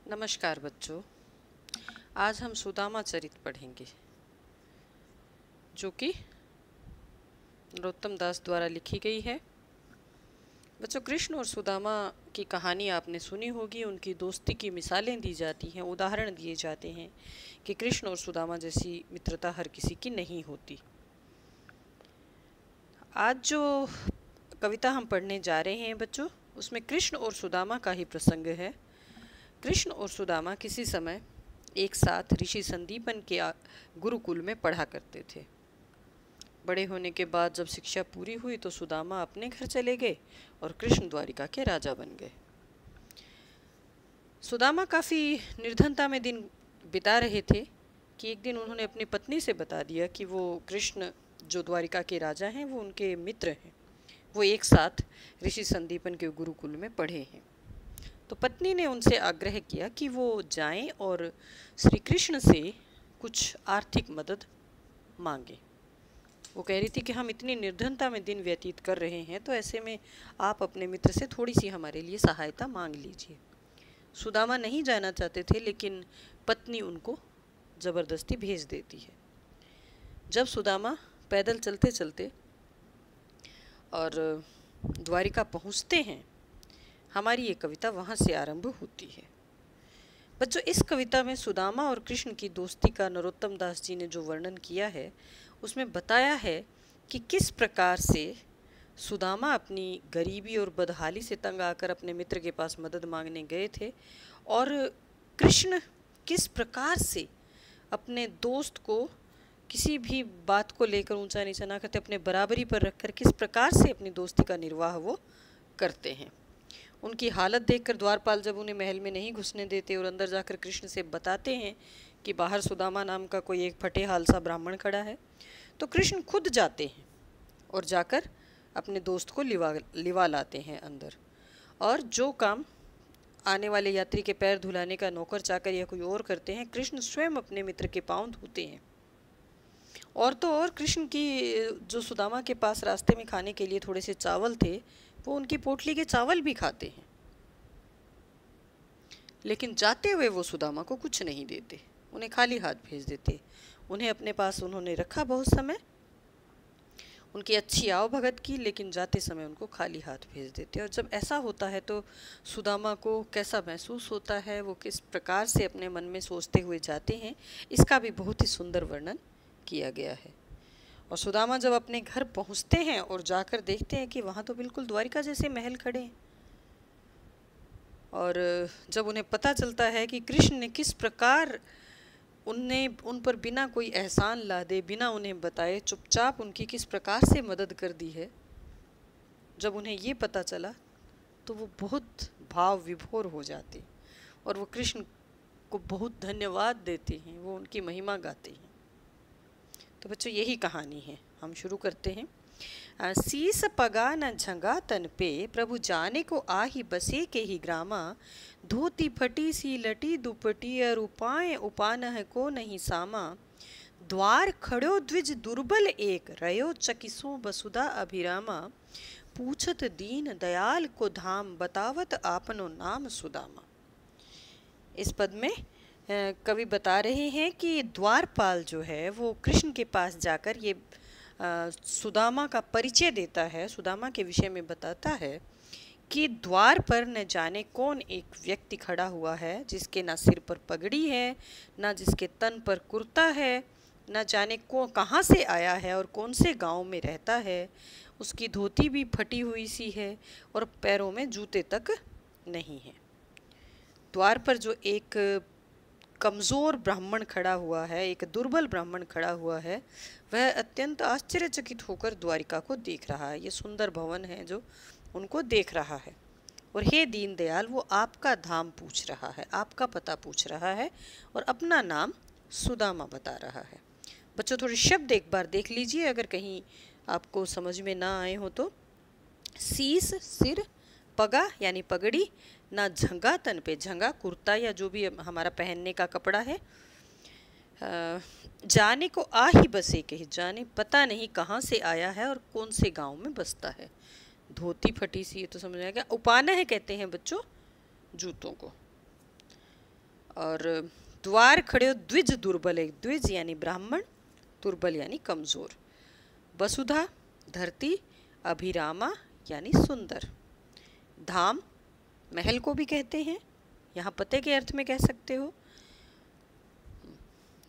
नमस्कार बच्चों। आज हम सुदामा चरित पढ़ेंगे जो कि नरोत्तम दास द्वारा लिखी गई है। बच्चों, कृष्ण और सुदामा की कहानी आपने सुनी होगी। उनकी दोस्ती की मिसालें दी जाती हैं, उदाहरण दिए जाते हैं कि कृष्ण और सुदामा जैसी मित्रता हर किसी की नहीं होती। आज जो कविता हम पढ़ने जा रहे हैं बच्चों, उसमें कृष्ण और सुदामा का ही प्रसंग है। कृष्ण और सुदामा किसी समय एक साथ ऋषि संदीपन के गुरुकुल में पढ़ा करते थे। बड़े होने के बाद जब शिक्षा पूरी हुई तो सुदामा अपने घर चले गए और कृष्ण द्वारिका के राजा बन गए। सुदामा काफ़ी निर्धनता में दिन बिता रहे थे कि एक दिन उन्होंने अपनी पत्नी से बता दिया कि वो कृष्ण जो द्वारिका के राजा हैं वो उनके मित्र हैं, वो एक साथ ऋषि संदीपन के गुरुकुल में पढ़े हैं। तो पत्नी ने उनसे आग्रह किया कि वो जाएं और श्री कृष्ण से कुछ आर्थिक मदद मांगे। वो कह रही थी कि हम इतनी निर्धनता में दिन व्यतीत कर रहे हैं, तो ऐसे में आप अपने मित्र से थोड़ी सी हमारे लिए सहायता मांग लीजिए। सुदामा नहीं जाना चाहते थे, लेकिन पत्नी उनको ज़बरदस्ती भेज देती है। जब सुदामा पैदल चलते चलते और द्वारिका पहुँचते हैं, हमारी ये कविता वहाँ से आरंभ होती है। बच्चों, इस कविता में सुदामा और कृष्ण की दोस्ती का नरोत्तम दास जी ने जो वर्णन किया है, उसमें बताया है कि किस प्रकार से सुदामा अपनी गरीबी और बदहाली से तंग आकर अपने मित्र के पास मदद मांगने गए थे, और कृष्ण किस प्रकार से अपने दोस्त को किसी भी बात को लेकर ऊंचा नीचा ना करते, अपने बराबरी पर रखकर किस प्रकार से अपनी दोस्ती का निर्वाह वो करते हैं। उनकी हालत देखकर द्वारपाल जब उन्हें महल में नहीं घुसने देते और अंदर जाकर कृष्ण से बताते हैं कि बाहर सुदामा नाम का कोई एक फटे हाल सा ब्राह्मण खड़ा है, तो कृष्ण खुद जाते हैं और जाकर अपने दोस्त को लिवा लाते हैं अंदर। और जो काम आने वाले यात्री के पैर धुलाने का नौकर चाकर या कोई और करते हैं, कृष्ण स्वयं अपने मित्र के पांव धोते हैं। और तो और कृष्ण की जो सुदामा के पास रास्ते में खाने के लिए थोड़े से चावल थे, वो उनकी पोटली के चावल भी खाते हैं। लेकिन जाते हुए वो सुदामा को कुछ नहीं देते, उन्हें खाली हाथ भेज देते। उन्हें अपने पास उन्होंने रखा बहुत समय, उनकी अच्छी आवभगत की, लेकिन जाते समय उनको खाली हाथ भेज देते। और जब ऐसा होता है तो सुदामा को कैसा महसूस होता है, वो किस प्रकार से अपने मन में सोचते हुए जाते हैं, इसका भी बहुत ही सुंदर वर्णन किया गया है। और सुदामा जब अपने घर पहुंचते हैं और जाकर देखते हैं कि वहाँ तो बिल्कुल द्वारिका जैसे महल खड़े हैं, और जब उन्हें पता चलता है कि कृष्ण ने किस प्रकार उन पर बिना कोई एहसान लादे, बिना उन्हें बताए चुपचाप उनकी किस प्रकार से मदद कर दी है, जब उन्हें ये पता चला तो वो बहुत भाव विभोर हो जाते और वो कृष्ण को बहुत धन्यवाद देते हैं, वो उनकी महिमा गाते हैं। तो बच्चों, यही कहानी है, हम शुरू करते हैं। शीस पगा न झंगा तन पे, प्रभु जाने को आही बसे के ही ग्रामा, धोती फटी सी लटी दुपटी, और उपाय उपानह को नहीं सामा, द्वार खड़ो द्विज दुर्बल एक, रयो चकिसो बसुधा अभिरामा, पूछत दीन दयाल को धाम, बतावत आपनो नाम सुदामा। इस पद में कवि बता रहे हैं कि द्वारपाल जो है वो कृष्ण के पास जाकर ये सुदामा का परिचय देता है, सुदामा के विषय में बताता है कि द्वार पर न जाने कौन एक व्यक्ति खड़ा हुआ है, जिसके ना सिर पर पगड़ी है, ना जिसके तन पर कुर्ता है, ना जाने कहाँ से आया है और कौन से गांव में रहता है। उसकी धोती भी फटी हुई सी है और पैरों में जूते तक नहीं है। द्वार पर जो एक कमज़ोर ब्राह्मण खड़ा हुआ है, एक दुर्बल ब्राह्मण खड़ा हुआ है, वह अत्यंत आश्चर्यचकित होकर द्वारिका को देख रहा है। ये सुंदर भवन है जो उनको देख रहा है, और हे दीनदयाल, वो आपका धाम पूछ रहा है, आपका पता पूछ रहा है और अपना नाम सुदामा बता रहा है। बच्चों, थोड़े शब्द एक बार देख लीजिए, अगर कहीं आपको समझ में ना आए हो तो। शीस सिर, पगा यानी पगड़ी, ना झंगा तन पे, झंगा कुर्ता या जो भी हमारा पहनने का कपड़ा है, जाने को आ ही बसे के, जाने पता नहीं कहाँ से आया है और कौन से गांव में बसता है। धोती फटी सी, ये तो समझ आएगा। उपाना है कहते हैं बच्चों जूतों को। और द्वार खड़े द्विज दुर्बल, एक द्विज यानी ब्राह्मण, दुर्बल यानी कमजोर। वसुधा धरती, अभिरामा यानी सुंदर। धाम महल को भी कहते हैं, यहाँ पते के अर्थ में कह सकते हो।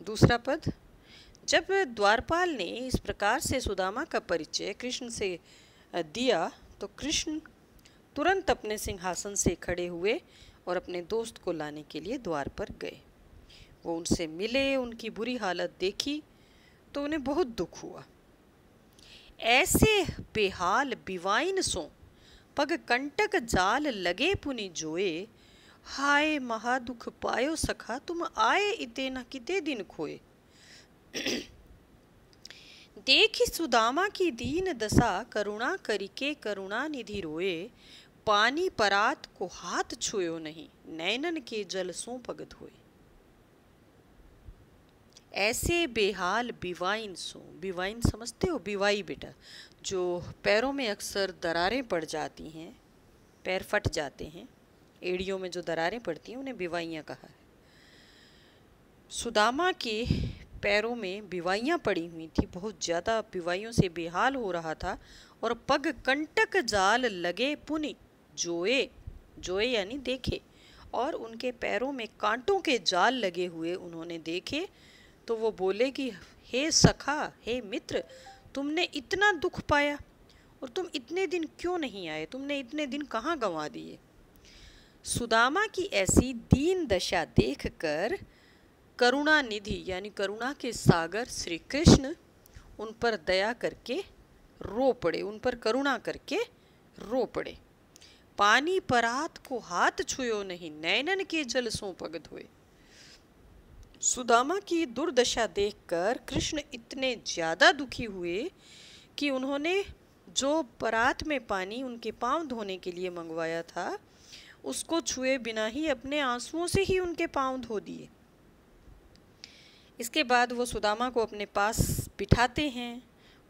दूसरा पद, जब द्वारपाल ने इस प्रकार से सुदामा का परिचय कृष्ण से दिया तो कृष्ण तुरंत अपने सिंहासन से खड़े हुए और अपने दोस्त को लाने के लिए द्वार पर गए। वो उनसे मिले, उनकी बुरी हालत देखी तो उन्हें बहुत दुख हुआ। ऐसे बेहाल बिवाइन सो पग कंटक जाल लगे पुनि जोए, हाय महादुख पायो सखा तुम आए इते न किते दिन खोए। देखी सुदामा की दीन दशा करुणा करिके करुणा निधि रोए, पानी परात को हाथ छुयो नहीं नैनन के जल सो पग धोए। ऐसे बेहाल बिवाइन सो, बिवाइन समझते हो, बिवाई बेटा, जो पैरों में अक्सर दरारें पड़ जाती हैं, पैर फट जाते हैं, एड़ियों में जो दरारें पड़ती हैं उन्हें बिवाइयाँ कहा है। सुदामा के पैरों में बिवाइयाँ पड़ी हुई थी, बहुत ज़्यादा बिवाइयों से बेहाल हो रहा था। और पग कंटक जाल लगे पुनि जोए, जोए यानी देखे, और उनके पैरों में कांटों के जाल लगे हुए उन्होंने देखे तो वो बोले कि हे सखा, हे मित्र, तुमने इतना दुख पाया और तुम इतने दिन क्यों नहीं आए, तुमने इतने दिन कहाँ गंवा दिए। सुदामा की ऐसी दीन दशा देखकर करुणा निधि यानी करुणा के सागर श्री कृष्ण उन पर दया करके रो पड़े, उन पर करुणा करके रो पड़े। पानी परात को हाथ छुयो नहीं नैनन के जल सो पग धोए। सुदामा की दुर्दशा देखकर कृष्ण इतने ज़्यादा दुखी हुए कि उन्होंने जो परात में पानी उनके पांव धोने के लिए मंगवाया था उसको छुए बिना ही अपने आंसुओं से ही उनके पांव धो दिए। इसके बाद वो सुदामा को अपने पास बिठाते हैं,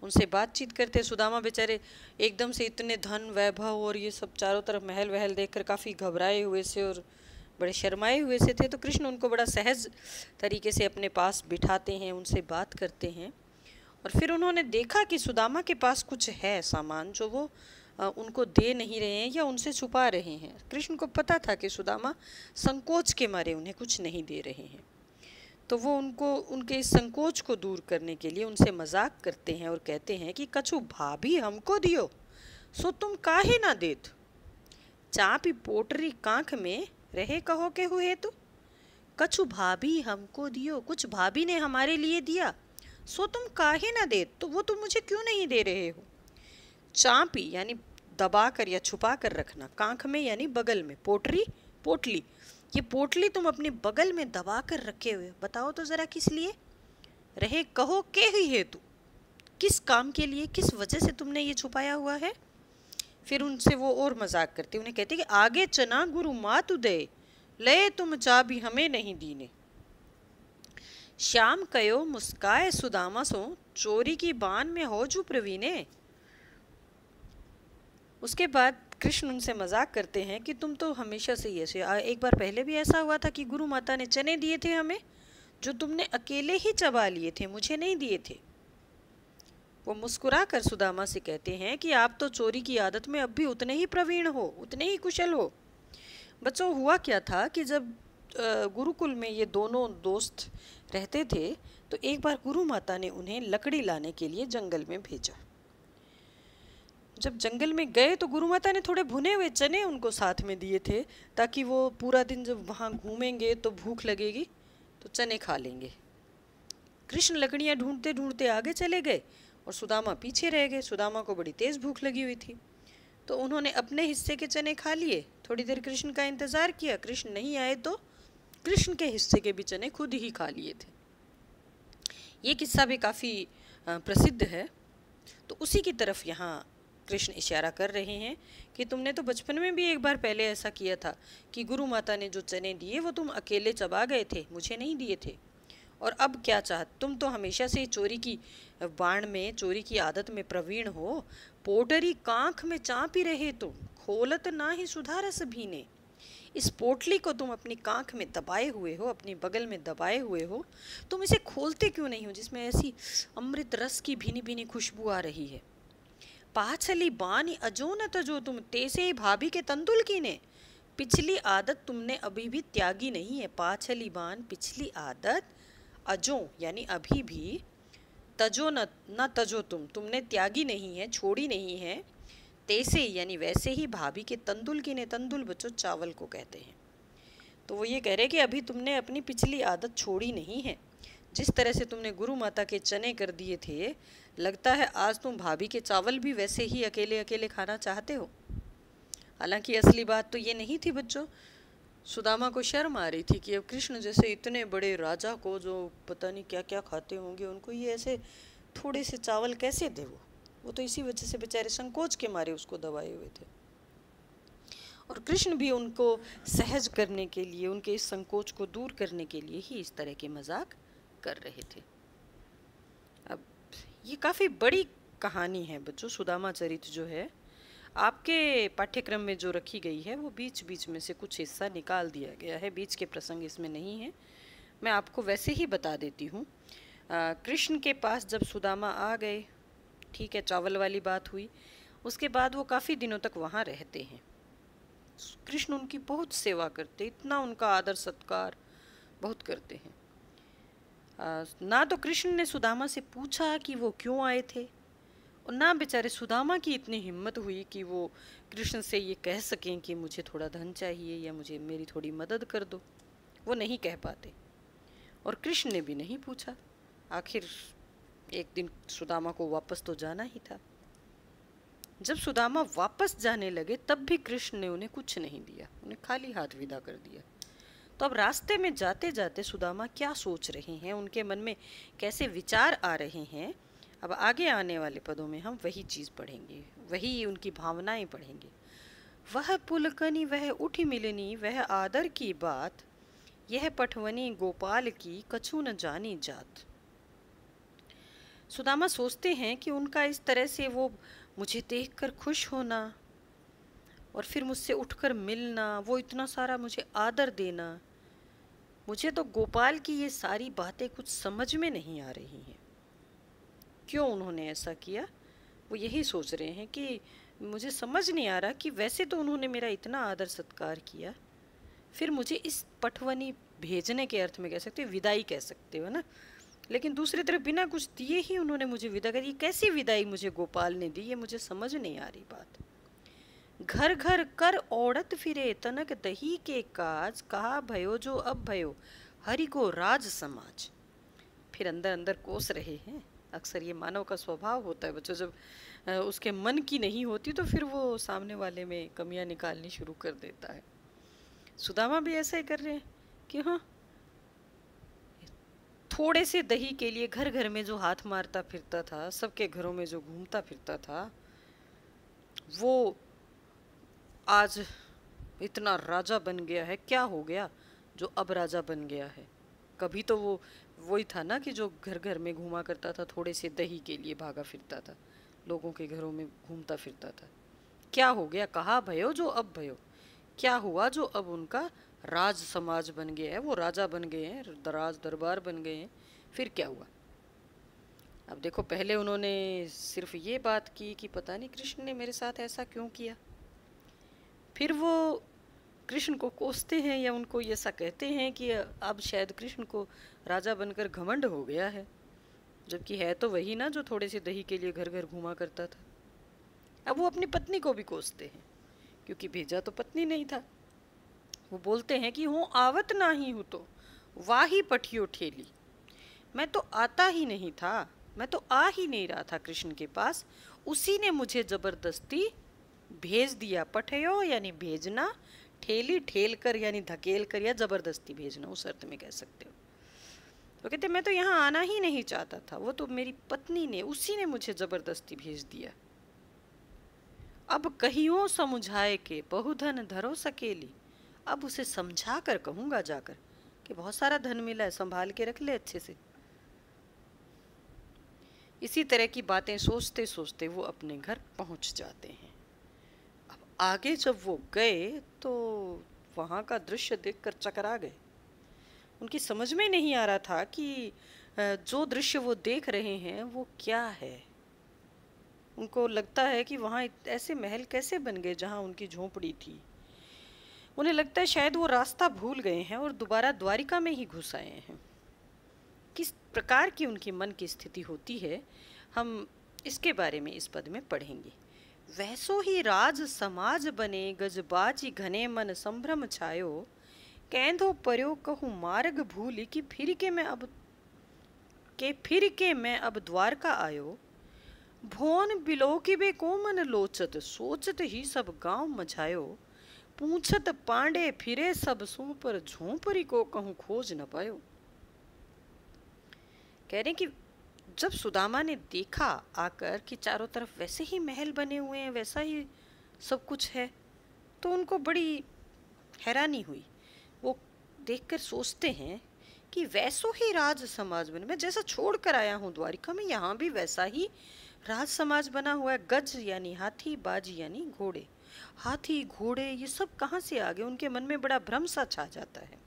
उनसे बातचीत करते। सुदामा बेचारे एकदम से इतने धन वैभव और ये सब चारों तरफ महल वहल देखकर काफ़ी घबराए हुए से और बड़े शर्माए हुए से थे। तो कृष्ण उनको बड़ा सहज तरीके से अपने पास बिठाते हैं, उनसे बात करते हैं। और फिर उन्होंने देखा कि सुदामा के पास कुछ है सामान जो वो उनको दे नहीं रहे हैं या उनसे छुपा रहे हैं। कृष्ण को पता था कि सुदामा संकोच के मारे उन्हें कुछ नहीं दे रहे हैं, तो वो उनको उनके इस संकोच को दूर करने के लिए उनसे मजाक करते हैं और कहते हैं कि कछु भाभी हमको दियो सो तुम काहे ना देत, चापी पोटरी कांख में रहे कहो के हुए तो, कछु भाभी हमको दियो, कुछ भाभी ने हमारे लिए दिया, सो तुम काहे ना देत, तो वो तुम मुझे क्यों नहीं दे रहे हो। चापी यानी दबा कर या छुपा कर रखना, कांख में यानी बगल में, पोटरी पोटली, ये पोटली तुम अपने बगल में दबा कर रखे हुए, बताओ तो जरा किस लिए, रहे कहो के ही हेतु, किस काम के लिए, किस वजह से तुमने ये छुपाया हुआ है। फिर उनसे वो और मजाक करते, उन्हें कहते कि आगे चना गुरु मातु दे ले तुम चाबी हमें नहीं दीने। श्याम कयो मुस्काए सुदामा सो चोरी की बान में हो जू प्रवीणे। उसके बाद कृष्ण उनसे मजाक करते हैं कि तुम तो हमेशा से ही ऐसे, एक बार पहले भी ऐसा हुआ था कि गुरु माता ने चने दिए थे हमें जो तुमने अकेले ही चबा लिए थे, मुझे नहीं दिए थे। वो मुस्कुरा कर सुदामा से कहते हैं कि आप तो चोरी की आदत में अब भी उतने ही प्रवीण हो, उतने ही कुशल हो। बच्चों, हुआ क्या था कि जब गुरुकुल में ये दोनों दोस्त रहते थे तो एक बार गुरु माता ने उन्हें लकड़ी लाने के लिए जंगल में भेजा। जब जंगल में गए तो गुरु माता ने थोड़े भुने हुए चने उनको साथ में दिए थे ताकि वो पूरा दिन जब वहाँ घूमेंगे तो भूख लगेगी तो चने खा लेंगे। कृष्ण लकड़ियाँ ढूंढते ढूंढते आगे चले गए और सुदामा पीछे रह गए। सुदामा को बड़ी तेज़ भूख लगी हुई थी तो उन्होंने अपने हिस्से के चने खा लिए। थोड़ी देर कृष्ण का इंतज़ार किया, कृष्ण नहीं आए तो कृष्ण के हिस्से के भी चने खुद ही खा लिए थे। ये किस्सा भी काफ़ी प्रसिद्ध है। तो उसी की तरफ यहाँ कृष्ण इशारा कर रहे हैं कि तुमने तो बचपन में भी एक बार पहले ऐसा किया था कि गुरु माता ने जो चने दिए वो तुम अकेले चबा गए थे, मुझे नहीं दिए थे। और अब क्या चाह, तुम तो हमेशा से चोरी की बाण में, चोरी की आदत में प्रवीण हो। पोटरी कांख में चाँप ही रहे तुम, खोलत ना ही सुधारस भीने। इस पोटली को तुम अपनी कांख में दबाए हुए हो, अपनी बगल में दबाए हुए हो, तुम इसे खोलते क्यों नहीं हो जिसमें ऐसी अमृत रस की भीनी भीनी खुशबू आ रही है। पाछली बानी अजो न तजो तुम तेसे ही भाभी के तंदुल की ने, पिछली आदत तुमने अभी भी त्यागी नहीं है। पाछली बान पिछली आदत, अजो यानी अभी भी, तजो न तजो तुमने त्यागी नहीं है, छोड़ी नहीं है। तैसे यानी वैसे ही भाभी के तंदुल की ने, तंदुल बच्चों चावल को कहते हैं। तो वो ये कह रहे कि अभी तुमने अपनी पिछली आदत छोड़ी नहीं है। जिस तरह से तुमने गुरु माता के चने कर दिए थे, लगता है आज तुम भाभी के चावल भी वैसे ही अकेले अकेले खाना चाहते हो। हालांकि असली बात तो ये नहीं थी बच्चों। सुदामा को शर्म आ रही थी कि अब कृष्ण जैसे इतने बड़े राजा को, जो पता नहीं क्या क्या खाते होंगे, उनको ये ऐसे थोड़े से चावल कैसे दे। वो तो इसी वजह से बेचारे संकोच के मारे उसको दबाए हुए थे। और कृष्ण भी उनको सहज करने के लिए, उनके इस संकोच को दूर करने के लिए ही इस तरह के मजाक कर रहे थे। अब ये काफ़ी बड़ी कहानी है बच्चों। सुदामा चरित जो है आपके पाठ्यक्रम में जो रखी गई है, वो बीच बीच में से कुछ हिस्सा निकाल दिया गया है। बीच के प्रसंग इसमें नहीं है, मैं आपको वैसे ही बता देती हूँ। कृष्ण के पास जब सुदामा आ गए, ठीक है, चावल वाली बात हुई। उसके बाद वो काफ़ी दिनों तक वहाँ रहते हैं। कृष्ण उनकी बहुत सेवा करते, इतना उनका आदर सत्कार बहुत करते हैं। ना तो कृष्ण ने सुदामा से पूछा कि वो क्यों आए थे, और ना बेचारे सुदामा की इतनी हिम्मत हुई कि वो कृष्ण से ये कह सकें कि मुझे थोड़ा धन चाहिए या मुझे मेरी थोड़ी मदद कर दो। वो नहीं कह पाते, और कृष्ण ने भी नहीं पूछा। आखिर एक दिन सुदामा को वापस तो जाना ही था। जब सुदामा वापस जाने लगे तब भी कृष्ण ने उन्हें कुछ नहीं दिया, उन्हें खाली हाथ विदा कर दिया। तो अब रास्ते में जाते जाते सुदामा क्या सोच रहे हैं, उनके मन में कैसे विचार आ रहे हैं, अब आगे आने वाले पदों में हम वही चीज़ पढ़ेंगे, वही उनकी भावनाएं पढ़ेंगे। वह पुलकनी वह उठी मिलनी वह आदर की बात, यह पठवनी गोपाल की कछु न जानी जात। सुदामा सोचते हैं कि उनका इस तरह से वो मुझे देखकर खुश होना और फिर मुझसे उठकर मिलना, वो इतना सारा मुझे आदर देना, मुझे तो गोपाल की ये सारी बातें कुछ समझ में नहीं आ रही हैं। क्यों उन्होंने ऐसा किया, वो यही सोच रहे हैं कि मुझे समझ नहीं आ रहा कि वैसे तो उन्होंने मेरा इतना आदर सत्कार किया, फिर मुझे इस पठवनी भेजने के अर्थ में कह सकते हो, विदाई कह सकते हो ना, लेकिन दूसरी तरफ बिना कुछ दिए ही उन्होंने मुझे विदा कर दी। कैसी विदाई मुझे गोपाल ने दी, ये मुझे समझ नहीं आ रही बात। घर घर कर औरत फिरे तनक दही के काज, कहा भयो जो अब भयो हरि को राज समाज। फिर अंदर अंदर कोस रहे हैं। अक्सर ये मानव का स्वभाव होता है बच्चों, जब उसके मन की नहीं होती तो फिर वो सामने वाले में कमियां निकालनी शुरू कर देता है। सुदामा भी ऐसा ही कर रहे हैं कि हाँ, थोड़े से दही के लिए घर घर में जो हाथ मारता फिरता था, सबके घरों में जो घूमता फिरता था, वो आज इतना राजा बन गया है। क्या हो गया जो अब राजा बन गया है? कभी तो वो वही था ना कि जो घर घर में घूमा करता था, थोड़े से दही के लिए भागा फिरता था, लोगों के घरों में घूमता फिरता था। क्या हो गया? कहा भयो जो अब भयो, क्या हुआ जो अब उनका राज समाज बन गया है, वो राजा बन गए हैं, राज दरबार बन गए हैं। फिर क्या हुआ? अब देखो, पहले उन्होंने सिर्फ ये बात की कि पता नहीं कृष्ण ने मेरे साथ ऐसा क्यों किया, फिर वो कृष्ण को कोसते हैं या उनको ऐसा कहते हैं कि अब शायद कृष्ण को राजा बनकर घमंड हो गया है, जबकि है तो वही ना जो थोड़े से दही के लिए घर घर घूमा करता था। अब वो अपनी पत्नी को भी कोसते हैं, क्योंकि भेजा तो पत्नी नहीं था। वो बोलते हैं कि हूँ आवत ना ही हूँ तो वाही पठियो ठेली, मैं तो आता ही नहीं था, मैं तो आ ही नहीं रहा था कृष्ण के पास, उसी ने मुझे जबरदस्ती भेज दिया। पठयो यानी भेजना, ठेली ठेल कर यानी धकेल कर या जबरदस्ती भेजना, उस अर्थ में कह सकते हो। तो कहते मैं तो यहाँ आना ही नहीं चाहता था, वो तो मेरी पत्नी ने, उसी ने मुझे जबरदस्ती भेज दिया। अब कहियो समझाए के बहुधन धरो सकेली, अब उसे समझा कर कहूंगा जाकर कि बहुत सारा धन मिला है, संभाल के रख ले अच्छे से। इसी तरह की बातें सोचते सोचते वो अपने घर पहुंच जाते हैं। अब आगे जब वो गए तो वहाँ का दृश्य देखकर चकरा गए। उनकी समझ में नहीं आ रहा था कि जो दृश्य वो देख रहे हैं वो क्या है। उनको लगता है कि वहाँ ऐसे महल कैसे बन गए जहाँ उनकी झोंपड़ी थी। उन्हें लगता है शायद वो रास्ता भूल गए हैं और दोबारा द्वारिका में ही घुस आए हैं। किस प्रकार की उनकी मन की स्थिति होती है, हम इसके बारे में इस पद में पढ़ेंगे। वैसो ही राज समाज बने, गजबाजी घने मन संभ्रम छायो, कैंधो पर्यो कहूँ मार्ग भूली, कि फिर के मैं अब द्वारका आयो, भोन बिलोकिबे को मन लोचत, सोचत ही सब गांव मझायो, पूछत पांडे फिरे सब सू, पर झोंपरी को कहूँ खोज न पायो। कह रहे कि जब सुदामा ने देखा आकर कि चारों तरफ वैसे ही महल बने हुए हैं, वैसा ही सब कुछ है, तो उनको बड़ी हैरानी हुई। वो देखकर सोचते हैं कि वैसो ही राज समाज बने, मैं जैसा छोड़ कर आया हूँ द्वारिका में, यहाँ भी वैसा ही राज समाज बना हुआ है। गज यानी हाथी, बाजी यानी घोड़े। हाथी घोड़े ये सब कहाँ से आ गए? उनके मन में बड़ा भ्रम सा छा जाता है।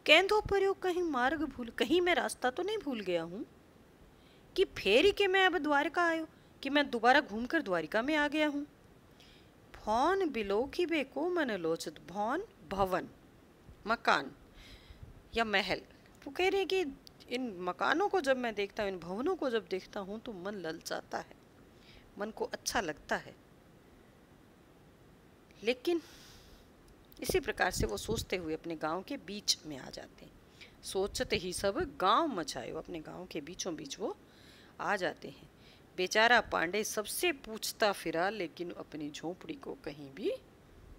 कैंधो पर्यो कहीं मार्ग भूल, कहीं मैं रास्ता तो नहीं भूल गया हूँ, कि फेरी के मैं अब द्वारका आयो, कि मैं दोबारा घूमकर द्वारिका में आ गया हूँ। भौन बिलोकी बे को मन लोचत, भौन भवन, मकान या महल। वो कह रहे हैं कि इन मकानों को जब मैं देखता हूँ, इन भवनों को जब देखता हूँ तो मन ललचाता है, मन को अच्छा लगता है। लेकिन इसी प्रकार से वो सोचते हुए अपने गांव के बीच में आ जाते हैं। सोचते ही सब गांव मचाए, अपने गांव के बीचों बीच वो आ जाते हैं। बेचारा पांडे सबसे पूछता फिरा, लेकिन अपनी झोंपड़ी को कहीं भी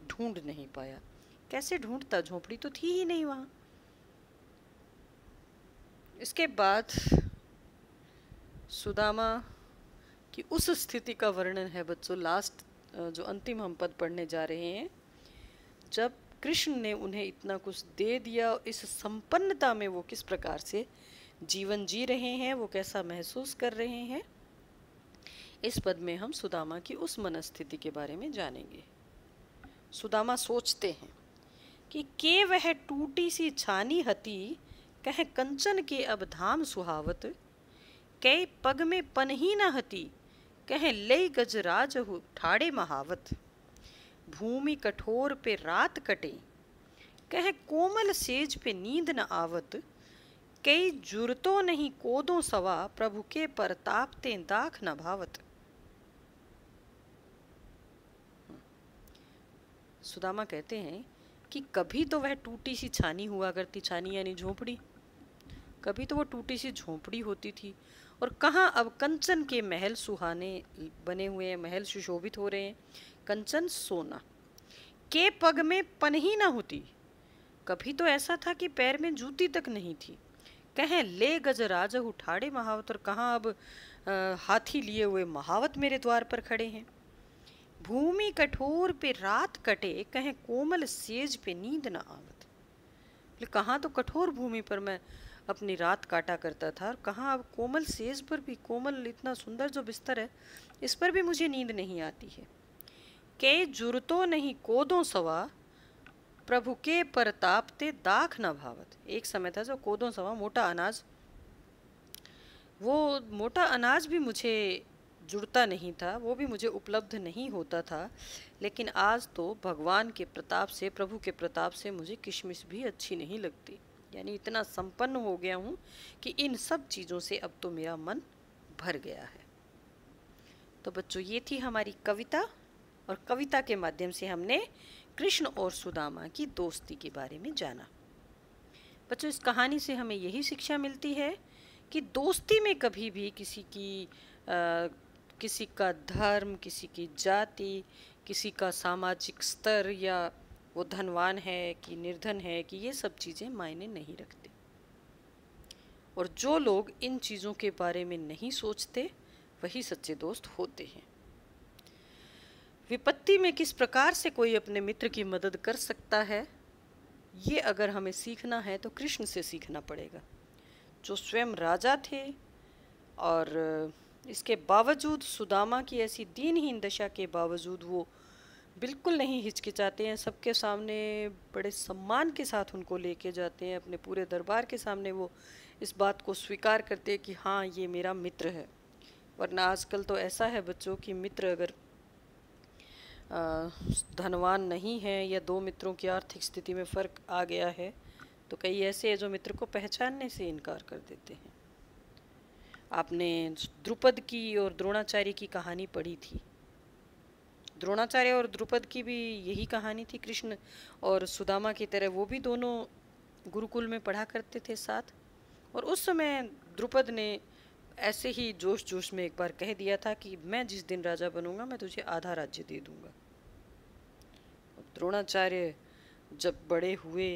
ढूंढ नहीं पाया। कैसे ढूंढता, झोंपड़ी तो थी ही नहीं वहां। इसके बाद सुदामा की उस स्थिति का वर्णन है बच्चों, लास्ट जो अंतिम हम पद पढ़ने जा रहे हैं। जब कृष्ण ने उन्हें इतना कुछ दे दिया, इस संपन्नता में वो किस प्रकार से जीवन जी रहे हैं, वो कैसा महसूस कर रहे हैं, इस पद में हम सुदामा की उस मनस्थिति के बारे में जानेंगे। सुदामा सोचते हैं कि के वह टूटी सी छानी हती, कह कंचन के अब धाम सुहावत, कई पग में पनही न हती, कह ले गजराज ठाड़े महावत, भूमि कठोर पे रात कटे, कह कोमल सेज पे नींद न आवत, कई जुरतो नहीं कोदों सवा, प्रभु के परताप ते दाख न भावत। सुदामा कहते हैं कि कभी तो वह टूटी सी छानी हुआ करती, छानी यानी झोंपड़ी, कभी तो वो टूटी सी झोंपड़ी होती थी, और कहाँ अब कंचन के महल सुहाने बने हुए हैं, महल सुशोभित हो रहे हैं। कंचन सोना। के पग में पनही ना होती, कभी तो ऐसा था कि पैर में जूती तक नहीं थी। कहें ले गजराज उठाड़े महावत, और कहाँ अब हाथी लिए हुए महावत मेरे द्वार पर खड़े हैं। भूमि कठोर पे रात कटे, कहें कोमल सेज पे नींद न आवत। कहाँ तो कठोर भूमि पर मैं अपनी रात काटा करता था, और कहाँ अब कोमल सेज पर भी, कोमल इतना सुंदर जो बिस्तर है इस पर भी मुझे नींद नहीं आती है। के जुरतो नहीं कोदों सवा, प्रभु के परताप ते दाख न भावत। एक समय था जो कोदों सवा मोटा अनाज, वो मोटा अनाज भी मुझे जुड़ता नहीं था, वो भी मुझे उपलब्ध नहीं होता था, लेकिन आज तो भगवान के प्रताप से, प्रभु के प्रताप से मुझे किशमिश भी अच्छी नहीं लगती। यानी इतना संपन्न हो गया हूँ कि इन सब चीज़ों से अब तो मेरा मन भर गया है। तो बच्चों, ये थी हमारी कविता, और कविता के माध्यम से हमने कृष्ण और सुदामा की दोस्ती के बारे में जाना। बच्चों, इस कहानी से हमें यही शिक्षा मिलती है कि दोस्ती में कभी भी किसी का धर्म, किसी की जाति, किसी का सामाजिक स्तर, या वो धनवान है कि निर्धन है, कि ये सब चीज़ें मायने नहीं रखते। और जो लोग इन चीज़ों के बारे में नहीं सोचते वही सच्चे दोस्त होते हैं। विपत्ति में किस प्रकार से कोई अपने मित्र की मदद कर सकता है, ये अगर हमें सीखना है तो कृष्ण से सीखना पड़ेगा, जो स्वयं राजा थे, और इसके बावजूद, सुदामा की ऐसी दीनहीन दशा के बावजूद, वो बिल्कुल नहीं हिचकिचाते हैं, सबके सामने बड़े सम्मान के साथ उनको लेके जाते हैं, अपने पूरे दरबार के सामने वो इस बात को स्वीकार करते हैं कि हाँ ये मेरा मित्र है। वरना आजकल तो ऐसा है बच्चों कि मित्र अगर धनवान नहीं है या दो मित्रों की आर्थिक स्थिति में फ़र्क आ गया है तो कई ऐसे हैं जो मित्र को पहचानने से इनकार कर देते हैं। आपने द्रुपद की और द्रोणाचार्य की कहानी पढ़ी थी। द्रोणाचार्य और द्रुपद की भी यही कहानी थी। कृष्ण और सुदामा की तरह वो भी दोनों गुरुकुल में पढ़ा करते थे साथ। और उस समय द्रुपद ने ऐसे ही जोश जोश में एक बार कह दिया था कि मैं जिस दिन राजा बनूंगा मैं तुझे आधा राज्य दे दूंगा। द्रोणाचार्य जब बड़े हुए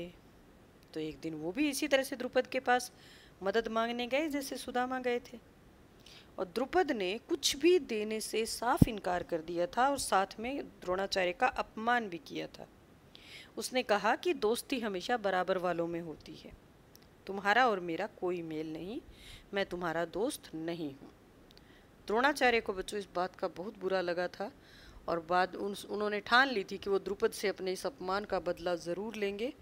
तो एक दिन वो भी इसी तरह से द्रुपद के पास मदद मांगने गए जैसे सुदामा गए थे, और द्रुपद ने कुछ भी देने से साफ इनकार कर दिया था और साथ में द्रोणाचार्य का अपमान भी किया था। उसने कहा कि दोस्ती हमेशा बराबर वालों में होती है, तुम्हारा और मेरा कोई मेल नहीं, मैं तुम्हारा दोस्त नहीं हूँ। द्रोणाचार्य को बच्चों इस बात का बहुत बुरा लगा था और उन्होंने ठान ली थी कि वो द्रुपद से अपने इस अपमान का बदला ज़रूर लेंगे,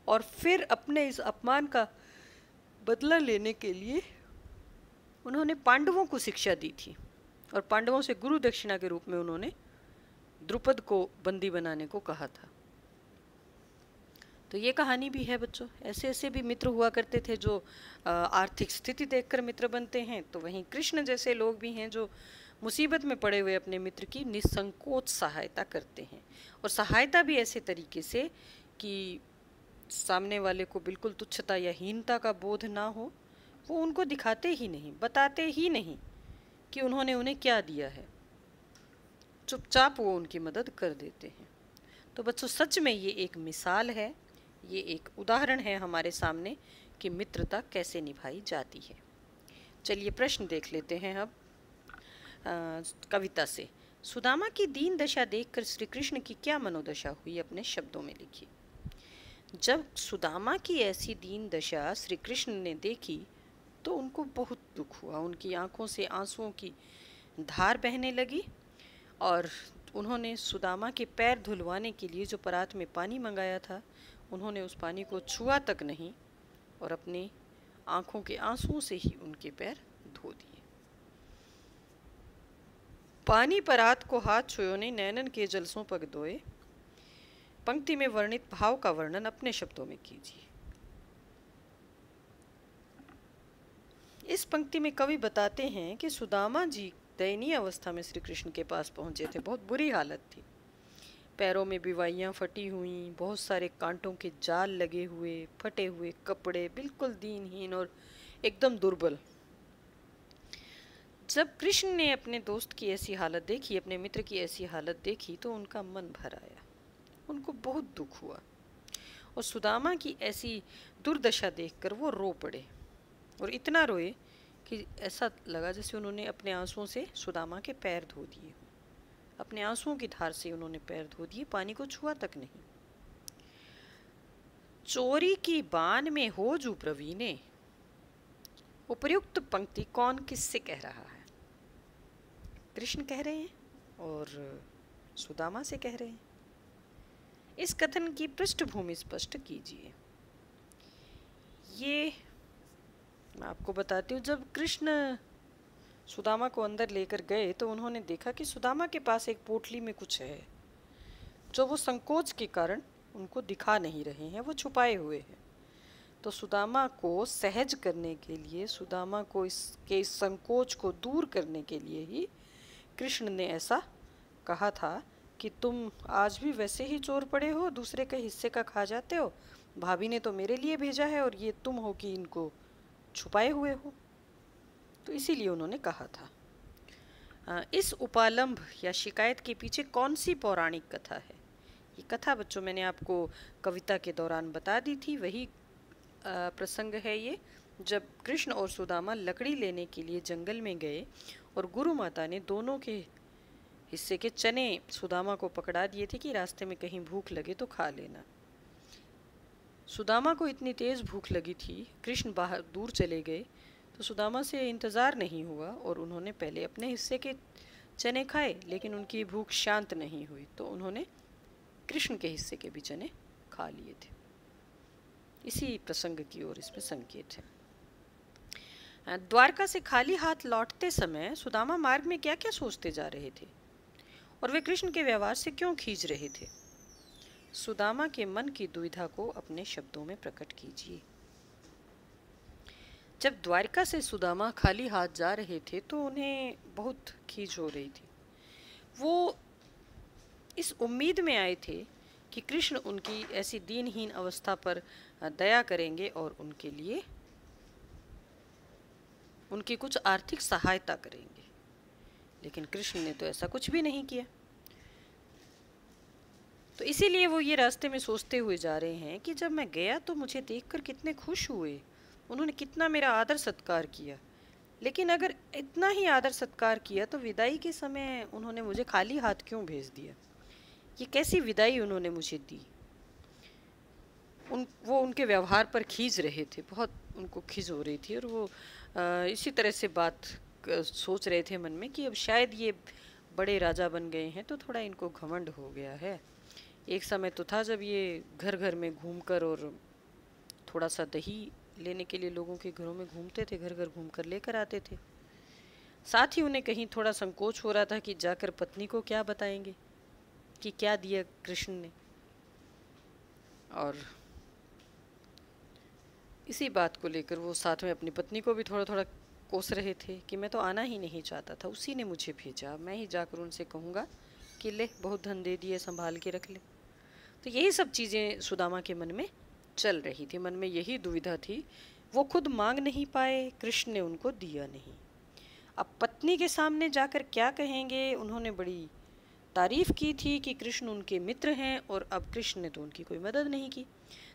और फिर अपने इस अपमान का बदला लेने के लिए उन्होंने पांडवों को शिक्षा दी थी और पांडवों से गुरु दक्षिणा के रूप में उन्होंने द्रुपद को बंदी बनाने को कहा था। तो ये कहानी भी है बच्चों। ऐसे ऐसे भी मित्र हुआ करते थे जो आर्थिक स्थिति देखकर मित्र बनते हैं। तो वहीं कृष्ण जैसे लोग भी हैं जो मुसीबत में पड़े हुए अपने मित्र की निसंकोच सहायता करते हैं, और सहायता भी ऐसे तरीके से कि सामने वाले को बिल्कुल तुच्छता या हीनता का बोध ना हो। वो उनको दिखाते ही नहीं, बताते ही नहीं कि उन्होंने उन्हें क्या दिया है, चुपचाप वो उनकी मदद कर देते हैं। तो बच्चों सच में ये एक मिसाल है, ये एक उदाहरण है हमारे सामने कि मित्रता कैसे निभाई जाती है। चलिए प्रश्न देख लेते हैं अब कविता से। सुदामा की दीन दशा देखकर श्री कृष्ण की क्या मनोदशा हुई, अपने शब्दों में लिखिए। जब सुदामा की ऐसी दीन दशा श्री कृष्ण ने देखी तो उनको बहुत दुख हुआ। उनकी आंखों से आंसुओं की धार बहने लगी और उन्होंने सुदामा के पैर धुलवाने के लिए जो परात में पानी मंगाया था, उन्होंने उस पानी को छुआ तक नहीं और अपनी आंखों के आंसुओं से ही उनके पैर धो दिए। पानी परात को हाथ छुयो ने नैनन के जलसों पग धोए। पंक्ति में वर्णित भाव का वर्णन अपने शब्दों में कीजिए। इस पंक्ति में कवि बताते हैं कि सुदामा जी दयनीय अवस्था में श्री कृष्ण के पास पहुंचे थे। बहुत बुरी हालत थी, पैरों में बिवाइयाँ फटी हुई, बहुत सारे कांटों के जाल लगे हुए, फटे हुए कपड़े, बिल्कुल दीनहीन और एकदम दुर्बल। जब कृष्ण ने अपने दोस्त की ऐसी हालत देखी, अपने मित्र की ऐसी हालत देखी, तो उनका मन भर आया, उनको बहुत दुख हुआ और सुदामा की ऐसी दुर्दशा देखकर वो रो पड़े और इतना रोए कि ऐसा लगा जैसे उन्होंने अपने आंसुओं से सुदामा के पैर धो दिए। अपने आंसुओं की धार से उन्होंने पैर धो दिए, पानी को छुआ तक नहीं। चोरी की बान में हो जू प्रवीणे, उपर्युक्त पंक्ति कौन किससे कह रहा है? कृष्ण कह रहे हैं और सुदामा से कह रहे हैं। इस कथन की पृष्ठभूमि स्पष्ट कीजिए। ये मैं आपको बताती हूँ। जब कृष्ण सुदामा को अंदर लेकर गए तो उन्होंने देखा कि सुदामा के पास एक पोटली में कुछ है जो वो संकोच के कारण उनको दिखा नहीं रहे हैं, वो छुपाए हुए हैं। तो सुदामा को सहज करने के लिए, सुदामा को इसके संकोच को दूर करने के लिए ही कृष्ण ने ऐसा कहा था कि तुम आज भी वैसे ही चोर पड़े हो, दूसरे के हिस्से का खा जाते हो। भाभी ने तो मेरे लिए भेजा है और ये तुम हो कि इनको छुपाए हुए हो। तो इसीलिए उन्होंने कहा था। इस उपालंभ या शिकायत के पीछे कौन सी पौराणिक कथा है? ये कथा बच्चों मैंने आपको कविता के दौरान बता दी थी। वही प्रसंग है ये, जब कृष्ण और सुदामा लकड़ी लेने के लिए जंगल में गए और गुरु माता ने दोनों के हिस्से के चने सुदामा को पकड़ा दिए थे कि रास्ते में कहीं भूख लगे तो खा लेना। सुदामा को इतनी तेज भूख लगी थी, कृष्ण बाहर दूर चले गए तो सुदामा से इंतज़ार नहीं हुआ और उन्होंने पहले अपने हिस्से के चने खाए, लेकिन उनकी भूख शांत नहीं हुई, तो उन्होंने कृष्ण के हिस्से के भी चने खा लिए थे। इसी प्रसंग की ओर इसमें संकेत है। द्वारका से खाली हाथ लौटते समय सुदामा मार्ग में क्या क्या सोचते जा रहे थे और वे कृष्ण के व्यवहार से क्यों खींच रहे थे? सुदामा के मन की दुविधा को अपने शब्दों में प्रकट कीजिए। जब द्वारका से सुदामा खाली हाथ जा रहे थे तो उन्हें बहुत खींच हो रही थी। वो इस उम्मीद में आए थे कि कृष्ण उनकी ऐसी दीनहीन अवस्था पर दया करेंगे और उनके लिए उनकी कुछ आर्थिक सहायता करेंगे, लेकिन कृष्ण ने तो ऐसा कुछ भी नहीं किया। तो इसीलिए वो ये रास्ते में सोचते हुए जा रहे हैं कि जब मैं गया तो मुझे देखकर कितने खुश हुए, उन्होंने कितना मेरा आदर सत्कार किया, लेकिन अगर इतना ही आदर सत्कार किया तो विदाई के समय उन्होंने मुझे खाली हाथ क्यों भेज दिया? ये कैसी विदाई उन्होंने मुझे दी? वो उनके व्यवहार पर खींच रहे थे, बहुत उनको खिज हो रही थी, और वो इसी तरह से बात सोच रहे थे मन में कि अब शायद ये बड़े राजा बन गए हैं तो थोड़ा इनको घमंड हो गया है। एक समय तो था जब ये घर घर में घूमकर और थोड़ा सा दही लेने के लिए लोगों के घरों में घूमते थे, घर घर घूमकर लेकर आते थे। साथ ही उन्हें कहीं थोड़ा संकोच हो रहा था कि जाकर पत्नी को क्या बताएंगे कि क्या दिया कृष्ण ने, और इसी बात को लेकर वो साथ में अपनी पत्नी को भी थोड़ा थोड़ा कोस रहे थे कि मैं तो आना ही नहीं चाहता था, उसी ने मुझे भेजा, मैं ही जाकर उनसे कहूँगा कि ले बहुत धन दे दिए, संभाल के रख ले। तो यही सब चीज़ें सुदामा के मन में चल रही थी, मन में यही दुविधा थी। वो खुद मांग नहीं पाए, कृष्ण ने उनको दिया नहीं। अब पत्नी के सामने जाकर क्या कहेंगे? उन्होंने बड़ी तारीफ की थी कि कृष्ण उनके मित्र हैं, और अब कृष्ण ने तो उनकी कोई मदद नहीं की।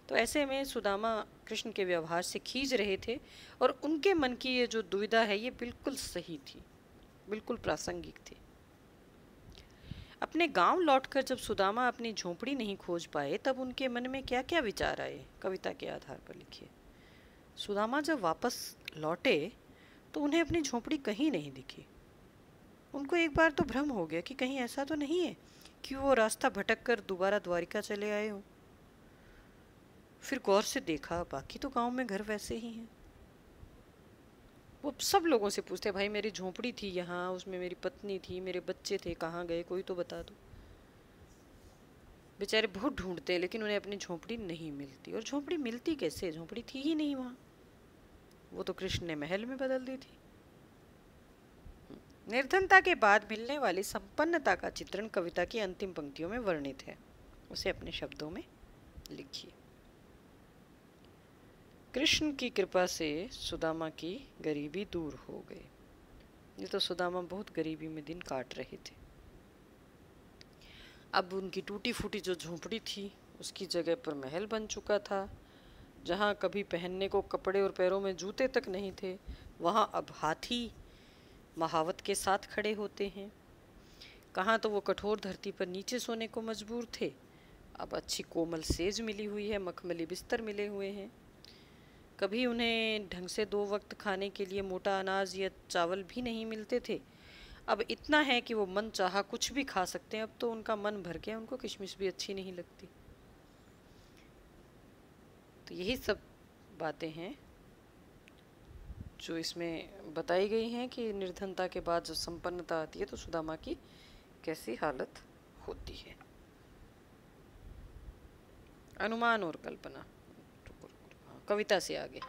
तो ऐसे में सुदामा कृष्ण के व्यवहार से खींच रहे थे, और उनके मन की ये जो दुविधा है ये बिल्कुल सही थी, बिल्कुल प्रासंगिक थी। अपने गांव लौटकर जब सुदामा अपनी झोंपड़ी नहीं खोज पाए तब उनके मन में क्या क्या विचार आए, कविता के आधार पर लिखिए। सुदामा जब वापस लौटे तो उन्हें अपनी झोंपड़ी कहीं नहीं दिखी। उनको एक बार तो भ्रम हो गया कि कहीं ऐसा तो नहीं है कि वो रास्ता भटक कर दोबारा द्वारिका चले आए हों। फिर गौर से देखा, बाकी तो गांव में घर वैसे ही हैं। वो सब लोगों से पूछते, भाई मेरी झोंपड़ी थी यहाँ, उसमें मेरी पत्नी थी, मेरे बच्चे थे, कहाँ गए, कोई तो बता दो। बेचारे बहुत ढूंढते हैं लेकिन उन्हें अपनी झोंपड़ी नहीं मिलती। और झोंपड़ी मिलती कैसे? झोंपड़ी थी ही नहीं वहाँ, वो तो कृष्ण ने महल में बदल दी थी। निर्धनता के बाद मिलने वाली संपन्नता का चित्रण कविता की अंतिम पंक्तियों में वर्णित है, उसे अपने शब्दों में लिखिए। कृष्ण की कृपा से सुदामा की गरीबी दूर हो गई। ये तो सुदामा बहुत गरीबी में दिन काट रहे थे। अब उनकी टूटी फूटी जो झोंपड़ी थी उसकी जगह पर महल बन चुका था। जहाँ कभी पहनने को कपड़े और पैरों में जूते तक नहीं थे, वहाँ अब हाथी महावत के साथ खड़े होते हैं। कहाँ तो वो कठोर धरती पर नीचे सोने को मजबूर थे, अब अच्छी कोमल सेज मिली हुई है, मखमली बिस्तर मिले हुए हैं। कभी उन्हें ढंग से 2 वक्त खाने के लिए मोटा अनाज या चावल भी नहीं मिलते थे, अब इतना है कि वो मन चाहा कुछ भी खा सकते हैं। अब तो उनका मन भर गया, उनको किशमिश भी अच्छी नहीं लगती। तो यही सब बातें हैं जो इसमें बताई गई हैं कि निर्धनता के बाद जब संपन्नता आती है तो सुदामा की कैसी हालत होती है। अनुमान और कल्पना, कविता से आगे।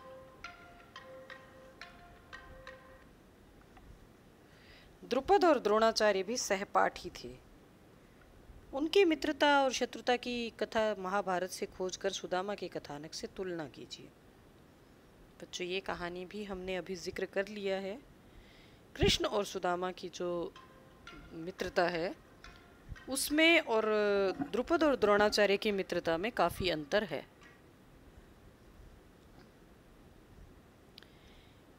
द्रुपद और द्रोणाचार्य भी सहपाठी थे। उनकी मित्रता और शत्रुता की कथा महाभारत से खोजकर सुदामा के कथानक से तुलना कीजिए। बच्चों, ये कहानी भी हमने अभी जिक्र कर लिया है। कृष्ण और सुदामा की जो मित्रता है उसमें और द्रुपद और द्रोणाचार्य की मित्रता में काफ़ी अंतर है।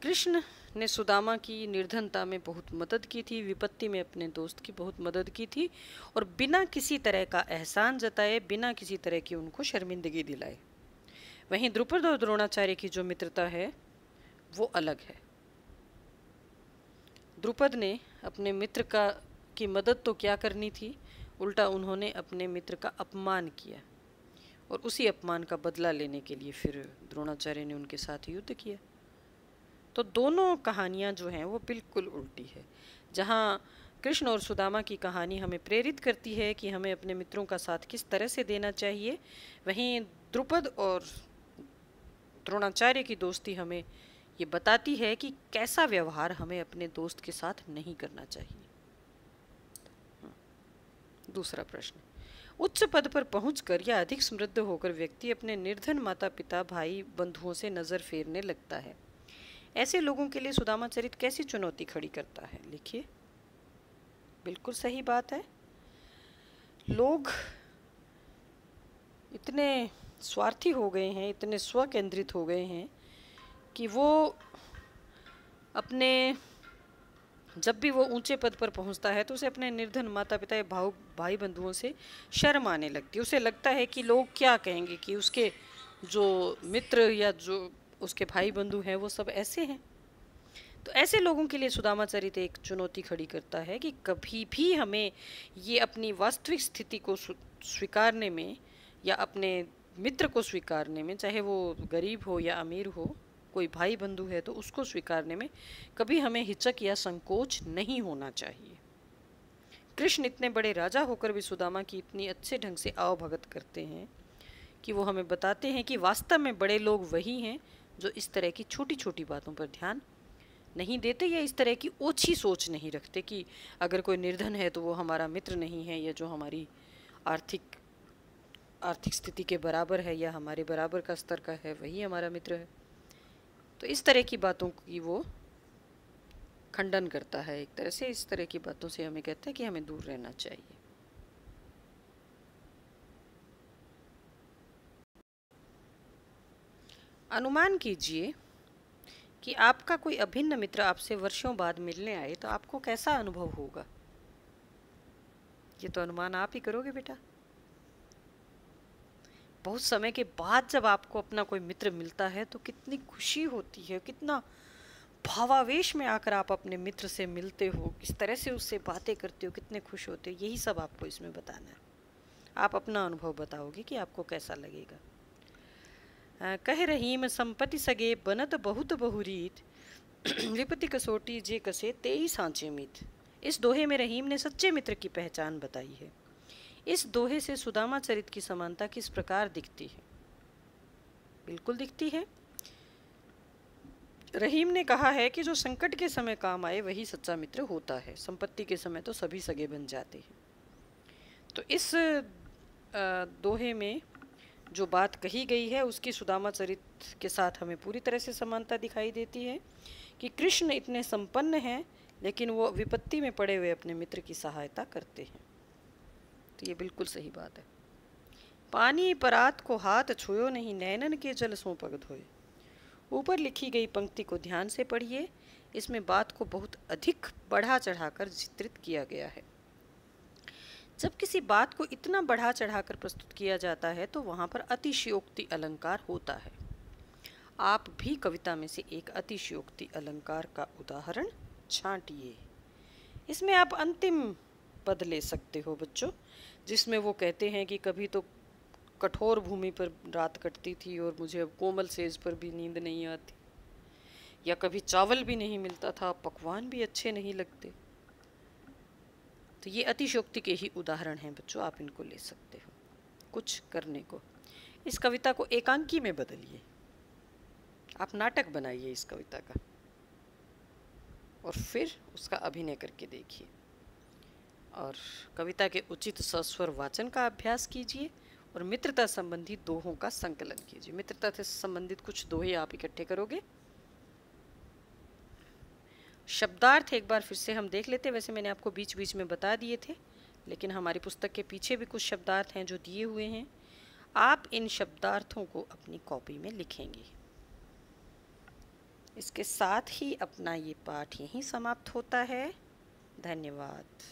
कृष्ण ने सुदामा की निर्धनता में बहुत मदद की थी, विपत्ति में अपने दोस्त की बहुत मदद की थी, और बिना किसी तरह का एहसान जताए, बिना किसी तरह की उनको शर्मिंदगी दिलाए। वहीं द्रुपद और द्रोणाचार्य की जो मित्रता है वो अलग है। द्रुपद ने अपने मित्र का की मदद तो क्या करनी थी, उल्टा उन्होंने अपने मित्र का अपमान किया और उसी अपमान का बदला लेने के लिए फिर द्रोणाचार्य ने उनके साथ युद्ध किया। तो दोनों कहानियाँ जो हैं वो बिल्कुल उल्टी है। जहाँ कृष्ण और सुदामा की कहानी हमें प्रेरित करती है कि हमें अपने मित्रों का साथ किस तरह से देना चाहिए, वहीं द्रुपद और द्रोणाचार्य की दोस्ती हमें ये बताती है कि कैसा व्यवहार हमें अपने दोस्त के साथ नहीं करना चाहिए। दूसरा प्रश्न, उच्च पद पर पहुंचकर या अधिक समृद्ध होकर व्यक्ति अपने निर्धन माता पिता भाई बंधुओं से नजर फेरने लगता है। ऐसे लोगों के लिए सुदामा चरित कैसी चुनौती खड़ी करता है? लिखिए। बिल्कुल सही बात है। लोग इतने स्वार्थी हो गए हैं, इतने स्व केंद्रित हो गए हैं कि वो अपने जब भी वो ऊंचे पद पर पहुंचता है तो उसे अपने निर्धन माता पिता या भाई बंधुओं से शर्म आने लगती है। उसे लगता है कि लोग क्या कहेंगे, कि उसके जो मित्र या जो उसके भाई बंधु हैं वो सब ऐसे हैं। तो ऐसे लोगों के लिए सुदामा चरित एक चुनौती खड़ी करता है कि कभी भी हमें ये अपनी वास्तविक स्थिति को स्वीकारने में या अपने मित्र को स्वीकारने में, चाहे वो गरीब हो या अमीर हो, कोई भाई बंधु है तो उसको स्वीकारने में कभी हमें हिचक या संकोच नहीं होना चाहिए। कृष्ण इतने बड़े राजा होकर भी सुदामा की इतनी अच्छे ढंग से आवभगत करते हैं कि वो हमें बताते हैं कि वास्तव में बड़े लोग वही हैं जो इस तरह की छोटी छोटी बातों पर ध्यान नहीं देते या इस तरह की ओछी सोच नहीं रखते कि अगर कोई निर्धन है तो वो हमारा मित्र नहीं है, या जो हमारी आर्थिक स्थिति के बराबर है या हमारे बराबर का स्तर का है वही हमारा मित्र है। तो इस तरह की बातों की वो खंडन करता है। एक तरह से इस तरह की बातों से हमें कहता है कि हमें दूर रहना चाहिए। अनुमान कीजिए कि आपका कोई अभिन्न मित्र आपसे वर्षों बाद मिलने आए तो आपको कैसा अनुभव होगा? ये तो अनुमान आप ही करोगे बेटा। बहुत समय के बाद जब आपको अपना कोई मित्र मिलता है तो कितनी खुशी होती है, कितना भावावेश में आकर आप अपने मित्र से मिलते हो, किस तरह से उससे बातें करते हो, कितने खुश होते हो, यही सब आपको इसमें बताना है। आप अपना अनुभव बताओगे कि आपको कैसा लगेगा। कह रहीम संपत्ति सगे बनत बहुत बहुरीत, विपत्ति कसोटी जे कसे तेई सांचे मीत। इस दोहे में रहीम ने सच्चे मित्र की पहचान बताई है। इस दोहे से सुदामा चरित की समानता किस प्रकार दिखती है? बिल्कुल दिखती है। रहीम ने कहा है कि जो संकट के समय काम आए वही सच्चा मित्र होता है। संपत्ति के समय तो सभी सगे बन जाते हैं। तो इस दोहे में जो बात कही गई है उसकी सुदामा चरित के साथ हमें पूरी तरह से समानता दिखाई देती है कि कृष्ण इतने संपन्न हैं लेकिन वो विपत्ति में पड़े हुए अपने मित्र की सहायता करते हैं। तो ये बिल्कुल सही बात है। पानी परात को हाथ छुयो नहीं, नैनन के जल सो पग धोए। ऊपर लिखी गई पंक्ति को ध्यान से पढ़िए। इसमें बात को बहुत अधिक बढ़ा चढ़ाकर चित्रित किया गया है। जब किसी बात को इतना बढ़ा चढ़ाकर प्रस्तुत किया जाता है तो वहाँ पर अतिशयोक्ति अलंकार होता है। आप भी कविता में से एक अतिशयोक्ति अलंकार का उदाहरण छांटिए। इसमें आप अंतिम पद ले सकते हो बच्चों, जिसमें वो कहते हैं कि कभी तो कठोर भूमि पर रात कटती थी और मुझे अब कोमल सेज पर भी नींद नहीं आती, या कभी चावल भी नहीं मिलता था, पकवान भी अच्छे नहीं लगते। तो ये अतिशयोक्ति के ही उदाहरण हैं बच्चों, आप इनको ले सकते हो कुछ करने को। इस कविता को एकांकी में बदलिए, आप नाटक बनाइए इस कविता का और फिर उसका अभिनय करके देखिए, और कविता के उचित सस्वर वाचन का अभ्यास कीजिए और मित्रता संबंधी दोहों का संकलन कीजिए। मित्रता से संबंधित कुछ दोहे आप इकट्ठे करोगे। शब्दार्थ एक बार फिर से हम देख लेते हैं। वैसे मैंने आपको बीच बीच में बता दिए थे, लेकिन हमारी पुस्तक के पीछे भी कुछ शब्दार्थ हैं जो दिए हुए हैं। आप इन शब्दार्थों को अपनी कॉपी में लिखेंगे। इसके साथ ही अपना ये पाठ यहीं समाप्त होता है। धन्यवाद।